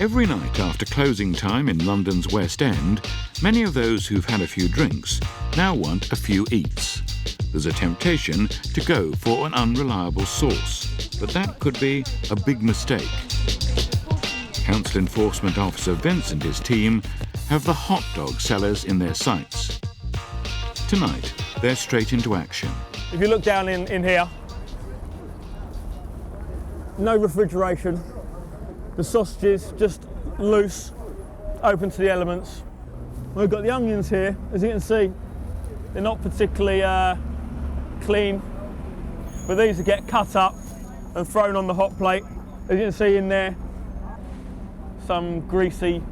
Every night after closing time in London's West End, many of those who've had a few drinks now want a few eats. There's a temptation to go for an unreliable source, but that could be a big mistake. Council Enforcement Officer Vince and his team have the hot dog sellers in their sights. Tonight, they're straight into action. If you look down in here, no refrigeration. The sausages just loose, open to the elements. We've got the onions here, as you can see. They're not particularly clean, but these will get cut up and thrown on the hot plate. As you can see in there, some greasy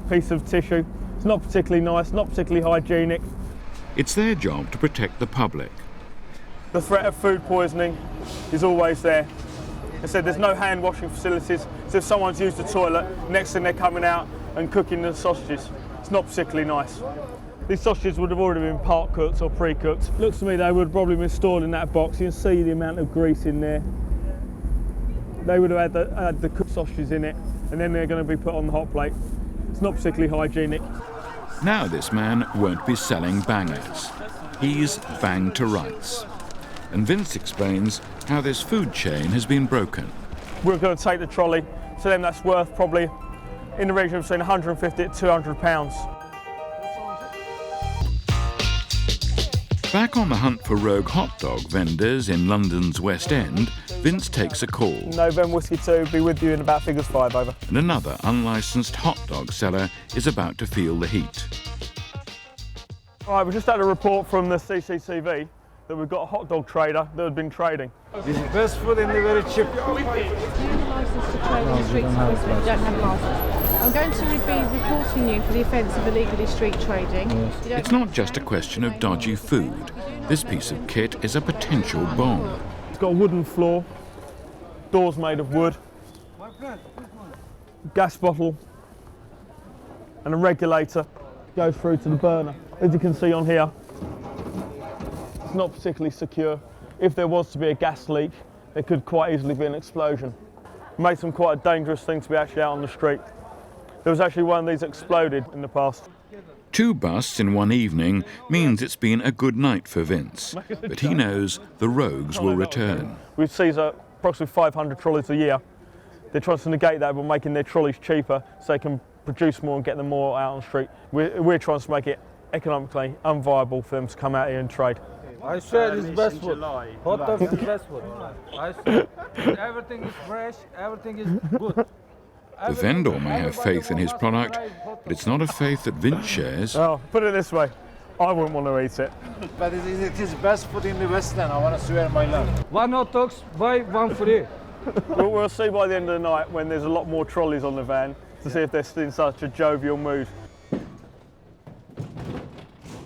piece of tissue. It's not particularly nice, not particularly hygienic. It's their job to protect the public. The threat of food poisoning is always there. I said there's no hand washing facilities, so if someone's used the toilet, next thing they're coming out and cooking the sausages. It's not particularly nice. These sausages would have already been part cooked or pre-cooked. Looks to me they would have probably been stored in that box. You can see the amount of grease in there. They would have had the cooked sausages in it, and then they're going to be put on the hot plate. It's not particularly hygienic. Now this man won't be selling bangers. He's banged to rights. And Vince explains how this food chain has been broken. We're going to take the trolley, to them that's worth probably in the region of between 150 to 200 pounds. Back on the hunt for rogue hot dog vendors in London's West End, Vince takes a call. November Whiskey 2, be with you in about figures 5, over. And another unlicensed hot dog seller is about to feel the heat. All right, we just had a report from the CCTV that we've got a hot dog trader that had been trading. This is best food and very cheap. Do you have a licence to trade in the streets of Brisbane? You don't have a licence. I'm going to be reporting you for the offence of illegally street trading. It's not just a question of dodgy food. This piece of kit is a potential bomb. It's got a wooden floor, doors made of wood, gas bottle, and a regulator goes through to the burner. As you can see on here, it's not particularly secure. If there was to be a gas leak, there could quite easily be an explosion. It makes them quite a dangerous thing to be actually out on the street. There was actually one of these exploded in the past. 2 busts in one evening means it's been a good night for Vince, but he knows the rogues will return. We seize approximately 500 trolleys a year. They're trying to negate that by making their trolleys cheaper so they can produce more and get them more out on the street. We're trying to make it economically unviable for them to come out here and trade. I swear this is best food. Hot dog is the best food. I swear. Everything is fresh, everything is good. The vendor may have faith in his product, but it's not a faith that Vince shares. Oh, put it this way, I wouldn't want to eat it. But it is best food in the West End, I want to swear my life. 1 hot dogs, buy 1 free. We'll see by the end of the night when there's a lot more trolleys on the van to see if they're still in such a jovial mood.